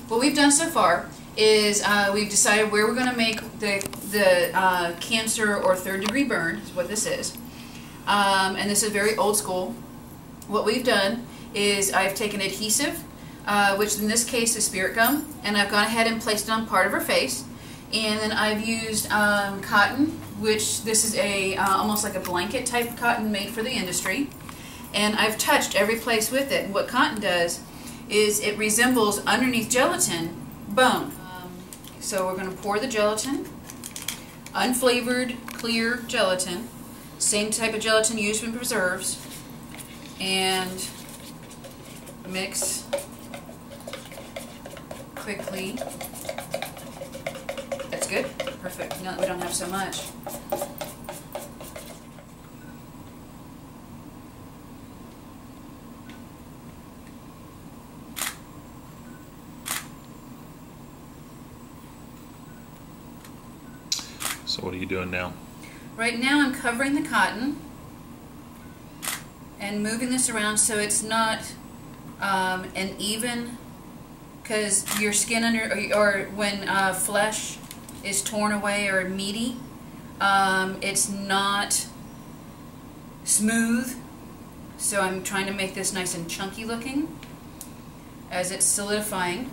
What we've done so far is we've decided where we're going to make the cancer or third-degree burn, is what this is. And this is very old school. What we've done is I've taken adhesive, which in this case is spirit gum, and I've gone ahead and placed it on part of her face. And then I've used cotton, which this is a almost like a blanket type cotton made for the industry. And I've touched every place with it. And what cotton does is it resembles underneath gelatin bone. So we're going to pour the gelatin, unflavored, clear gelatin, same type of gelatin used in preserves, and mix quickly. That's good. Perfect. Now that we don't have so much. So what are you doing now? Right now I'm covering the cotton and moving this around so it's not an even, because your skin under, or when flesh is torn away or meaty, it's not smooth. So I'm trying to make this nice and chunky looking as it's solidifying.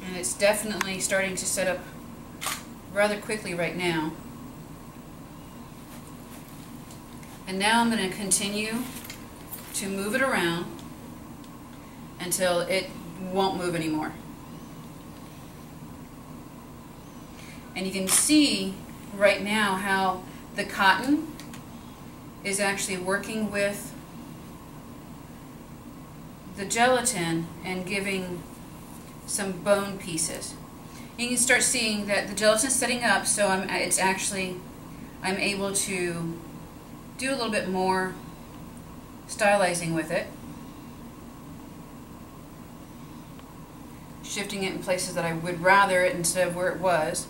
And it's definitely starting to set up rather quickly right now. And now I'm going to continue to move it around until it won't move anymore. And you can see right now how the cotton is actually working with the gelatin and giving some bone pieces. You can start seeing that the gelatin is setting up, so I'm able to do a little bit more stylizing with it, shifting it in places that I would rather it instead of where it was.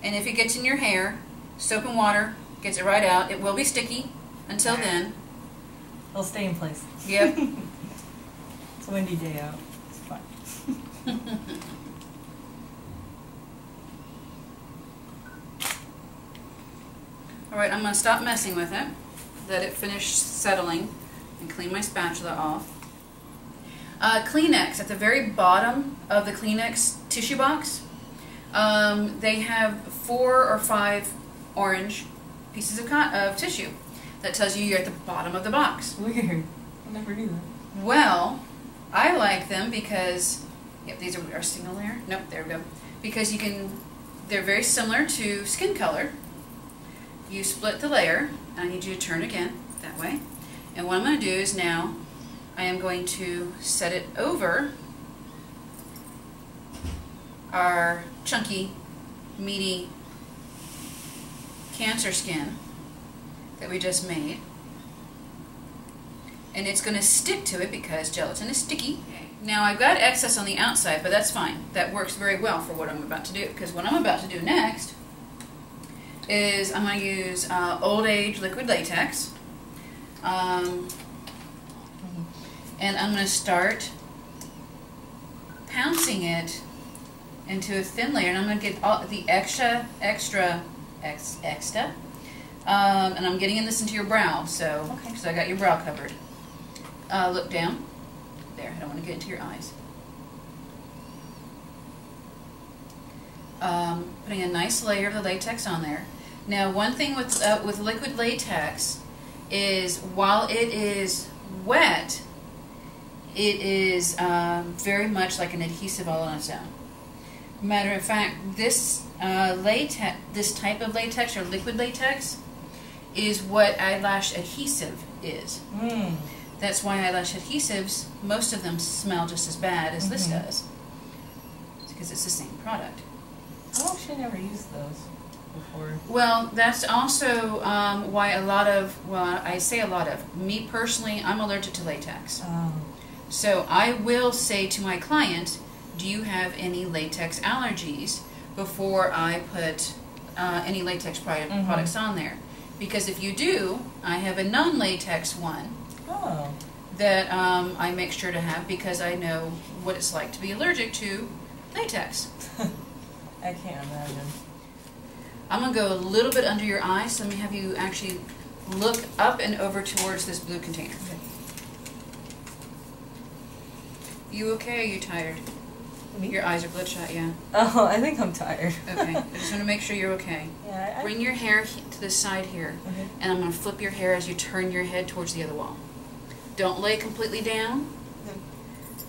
And if it gets in your hair, soap and water gets it right out. It will be sticky until then. It'll stay in place. Yep. It's a windy day out. It's fine. Alright, I'm going to stop messing with it, let it finish settling, and clean my spatula off. Kleenex, at the very bottom of the Kleenex tissue box, they have 4 or 5 orange pieces of tissue. That tells you you're at the bottom of the box. Weird. I never knew that. Well, I like them because, yep, these are single layer. Nope, there we go. Because you can, they're very similar to skin color. You split the layer. I need you to turn again that way. And what I'm going to do is now I am going to set it over our chunky, meaty cancer skin that we just made. And it's going to stick to it because gelatin is sticky. Now I've got excess on the outside, but that's fine. That works very well for what I'm about to do, because what I'm about to do next is I'm going to use Old Age liquid latex. And I'm going to start pouncing it into a thin layer, and I'm going to get all the extra, and I'm getting this into your brow, so okay. So I got your brow covered. Look down. There, I don't want to get into your eyes. Putting a nice layer of the latex on there. Now, one thing with liquid latex is while it is wet, it is very much like an adhesive all on its own. Matter of fact, this type of latex or liquid latex is what eyelash adhesive is. Mm. That's why eyelash adhesives, most of them smell just as bad as this does. It's because it's the same product. I actually never used those before. Well, that's also why a lot of, well, I say a lot of, me personally, I'm allergic to latex. Oh. So I will say to my client, do you have any latex allergies, before I put any latex products on there. Because if you do, I have a non-latex one Oh. that I make sure to have because I know what it's like to be allergic to latex. I can't imagine. I'm going to go a little bit under your eyes. Let me have you actually look up and over towards this blue container. Okay. You okay or are you tired? Me? Your eyes are bloodshot, yeah. Oh, I think I'm tired. Okay, I just want to make sure you're okay. Yeah, Bring your hair to the side here, Okay. and I'm going to flip your hair as you turn your head towards the other wall. Don't lay completely down,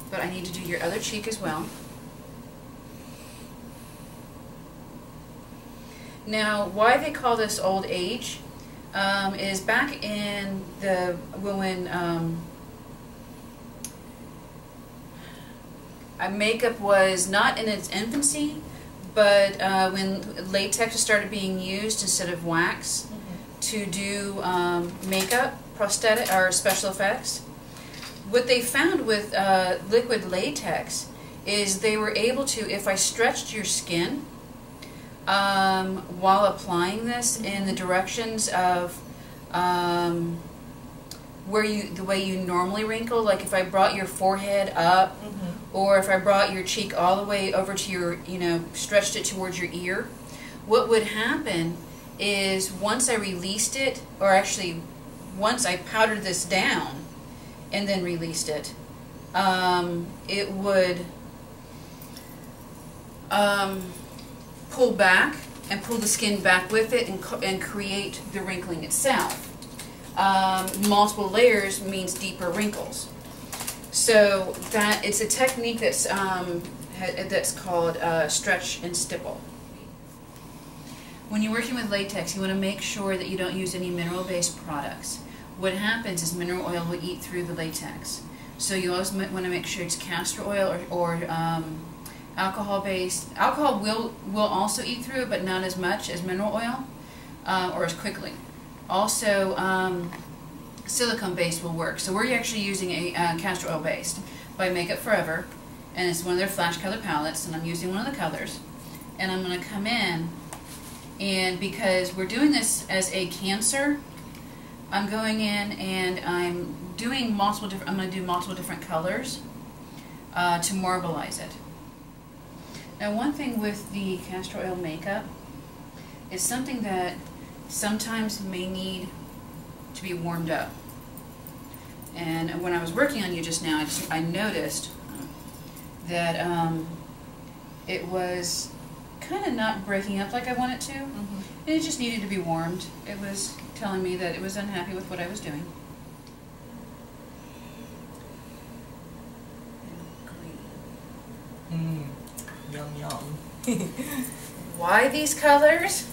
but I need to do your other cheek as well. Now, why they call this old age is back in the when makeup was not in its infancy, but when latex started being used instead of wax to do makeup, prosthetic or special effects. What they found with liquid latex is they were able to, if I stretched your skin while applying this in the directions of the way you normally wrinkle, like if I brought your forehead up, or if I brought your cheek all the way over to your, stretched it towards your ear, what would happen is once I released it, or actually once I powdered this down and then released it, it would pull back and pull the skin back with it and create the wrinkling itself. Multiple layers means deeper wrinkles. So that it's a technique that's called stretch and stipple. When you're working with latex, you want to make sure that you don't use any mineral-based products. What happens is mineral oil will eat through the latex. So you always want to make sure it's castor oil or alcohol-based. Alcohol will also eat through it, but not as much as mineral oil or as quickly. Also, silicone-based will work. So we're actually using a castor oil-based by Makeup Forever, and it's one of their flash color palettes, and I'm using one of the colors. And I'm going to come in, and because we're doing this as a cancer, I'm going in and I'm doing multiple different. I'm going to do multiple different colors to marbleize it. Now, one thing with the castor oil makeup is something that sometimes may need to be warmed up. And when I was working on you just now, I noticed that it was kind of not breaking up like I want it to. And it just needed to be warmed. It was telling me that it was unhappy with what I was doing. Yum yum. Why these colors?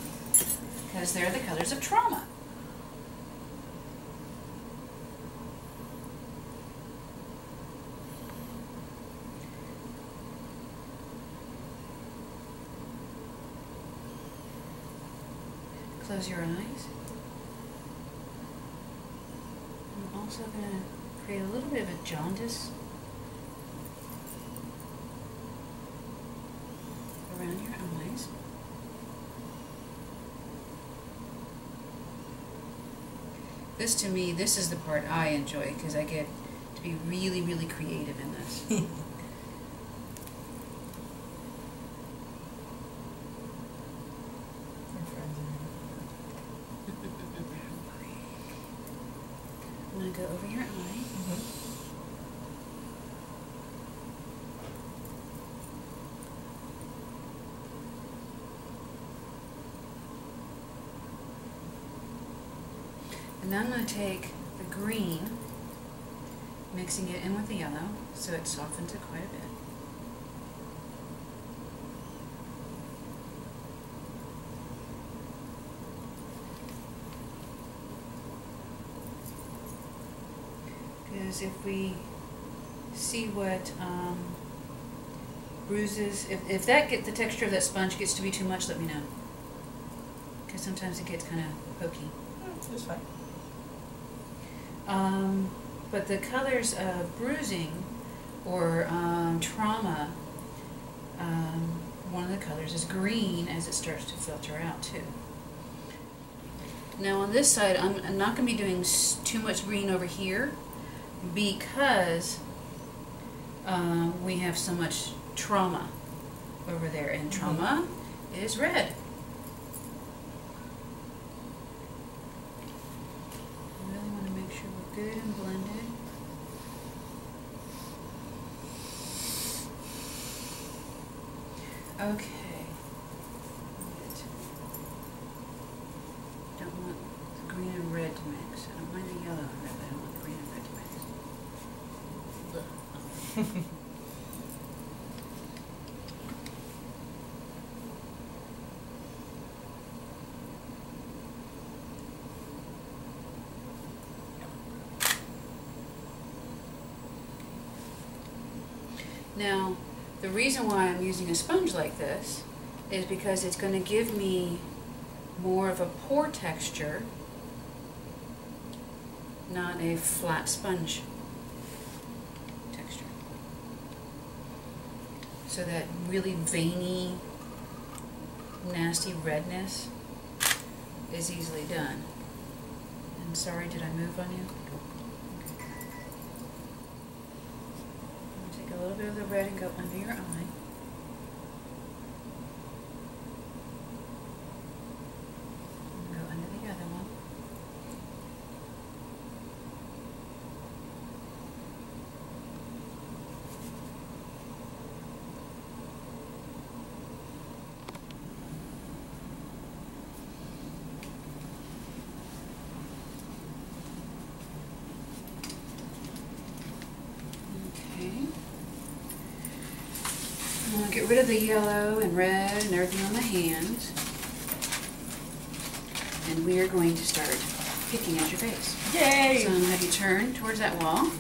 Because they're the colors of trauma. Close your eyes. I'm also going to create a little bit of a jaundice around your eyes. This, to me, this is the part I enjoy because I get to be really, really creative in this. I'm going to go over your eye. And now I'm going to take the green, mixing it in with the yellow, so it softens it quite a bit. Because if we see what bruises, if the texture of that sponge gets to be too much, let me know. Because sometimes it gets kind of pokey. It's fine. But the colors of bruising or trauma, one of the colors is green as it starts to filter out too. Now on this side, I'm not going to be doing too much green over here because we have so much trauma over there, and trauma is red. I really want to make sure we're good and blended. Okay. Don't want the green and red to mix. I don't mind the yellow and red, but I don't want the green and red to mix. Now, the reason why I'm using a sponge like this is because it's going to give me more of a pour texture, not a flat sponge texture. So that really veiny, nasty redness is easily done. And sorry, did I move on you? A little bit of the red and go under your eye. And go under the other one. Okay. I'm going to get rid of the yellow and red and everything on the hands. And we are going to start picking at your face. Yay! So I'm going to have you turn towards that wall.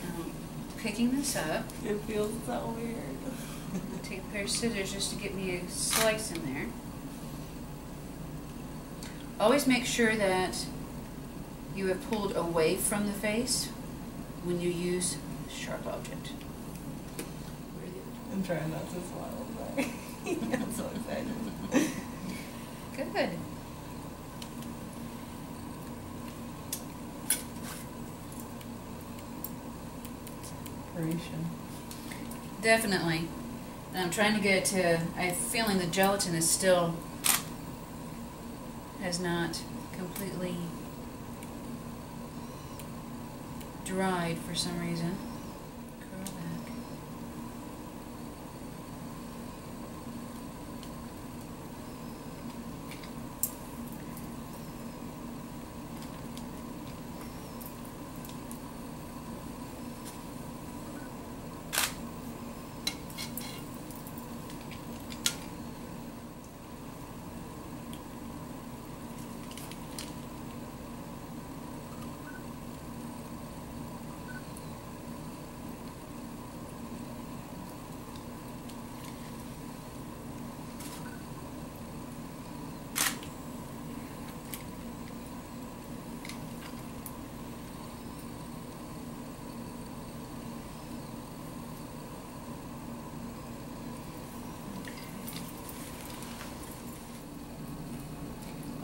Now, picking this up. It feels so weird. Take a pair of scissors just to get me a slice in there. Always make sure that you have pulled away from the face when you use a sharp object. I'm trying not to smile, sorry. I'm so excited. Good. Inspiration. Definitely. And I'm trying to get it to, I'm feeling the gelatin is still, has not completely dried for some reason. Curl back.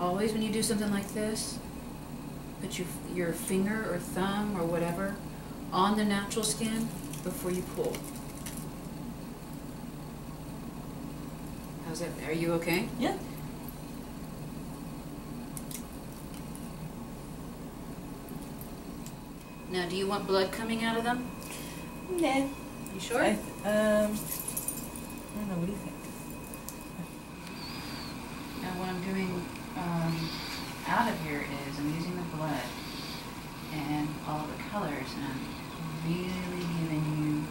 Always when you do something like this, put your finger or thumb or whatever on the natural skin before you pull. How's that? Are you okay? Yeah. Now, do you want blood coming out of them? Nah. You sure? I don't know, what do you think? Now what I'm doing out of here is I'm using the blood and all the colors, and I'm really giving you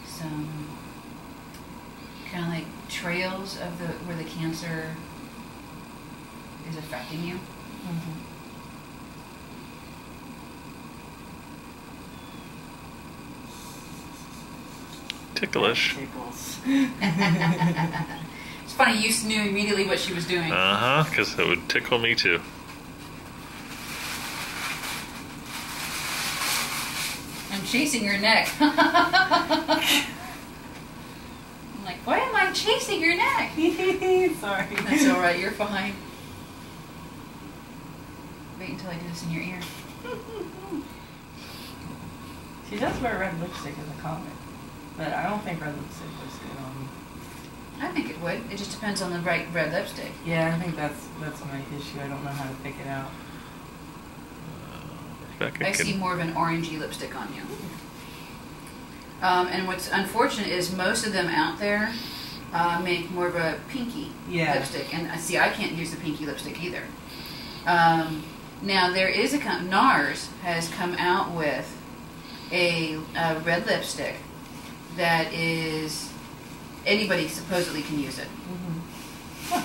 some kind of like trails of the where the cancer is affecting you. Mm-hmm. Ticklish. Tickles. It's funny, you knew immediately what she was doing. Because it would tickle me too. I'm chasing your neck. I'm like, why am I'm chasing your neck. Sorry. That's alright, you're fine. Wait until I do this in your ear. She does wear red lipstick in the comic, but I don't think red lipstick looks good on me. I think it would. It just depends on the right red lipstick. Yeah, I think that's my issue. I don't know how to pick it out. Rebecca I see more of an orangey lipstick on you. And what's unfortunate is most of them out there make more of a pinky lipstick. And see, I can't use the pinky lipstick either. Now, there is NARS has come out with a red lipstick that is, anybody supposedly can use it. Mm-hmm. Huh.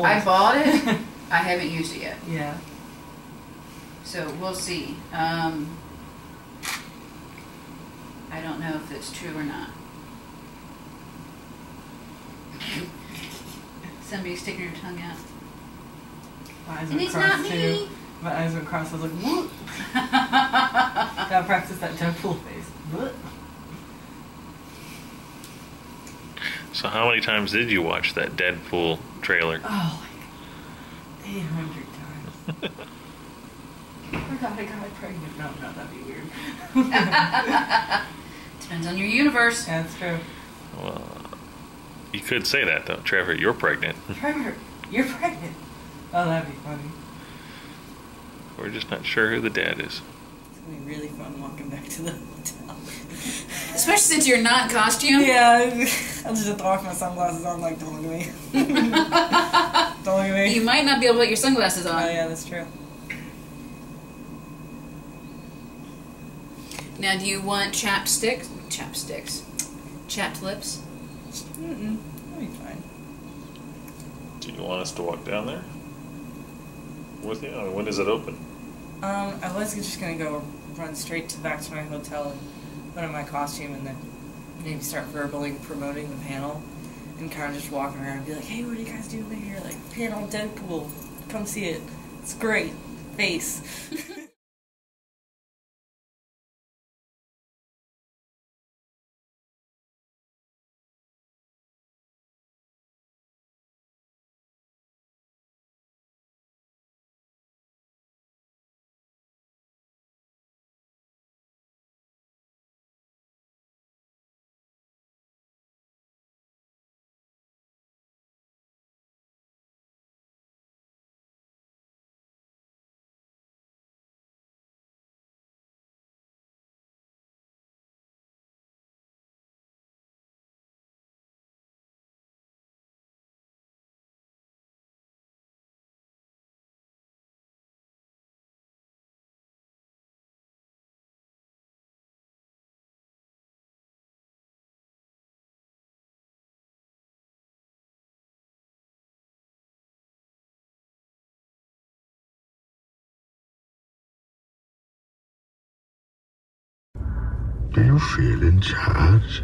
Like I bought it. I haven't used it yet. Yeah. So we'll see. I don't know if it's true or not. Somebody's sticking her tongue out. My eyes And went it's crossed not too. me. My eyes went crossed. I was like, whoop. Gotta practice that Deadpool face. Whoop. So how many times did you watch that Deadpool trailer? Oh, like 800 times. I forgot I got pregnant. No, that'd be weird. Depends on your universe. Yeah, that's true. Well, you could say that though. Trevor, you're pregnant. Trevor, you're pregnant. Oh, that'd be funny. We're just not sure who the dad is. It's gonna be really fun walking back to the hotel. Especially since you're not in costume. Yeah, I'll just have to walk my sunglasses on like, don't look at me. Don't look at me. You might not be able to put your sunglasses on. Oh yeah, that's true. Now, do you want chapped lips? Mm-mm. That'll be fine. Do you want us to walk down there with you? I mean, when is it open? I was just gonna go run straight back to my hotel and put on my costume and then maybe start verbally promoting the panel and kind of just walking around and be like, hey, what are you guys doing here? Like, panel Deadpool, come see it. It's great. Face. Do you feel in charge?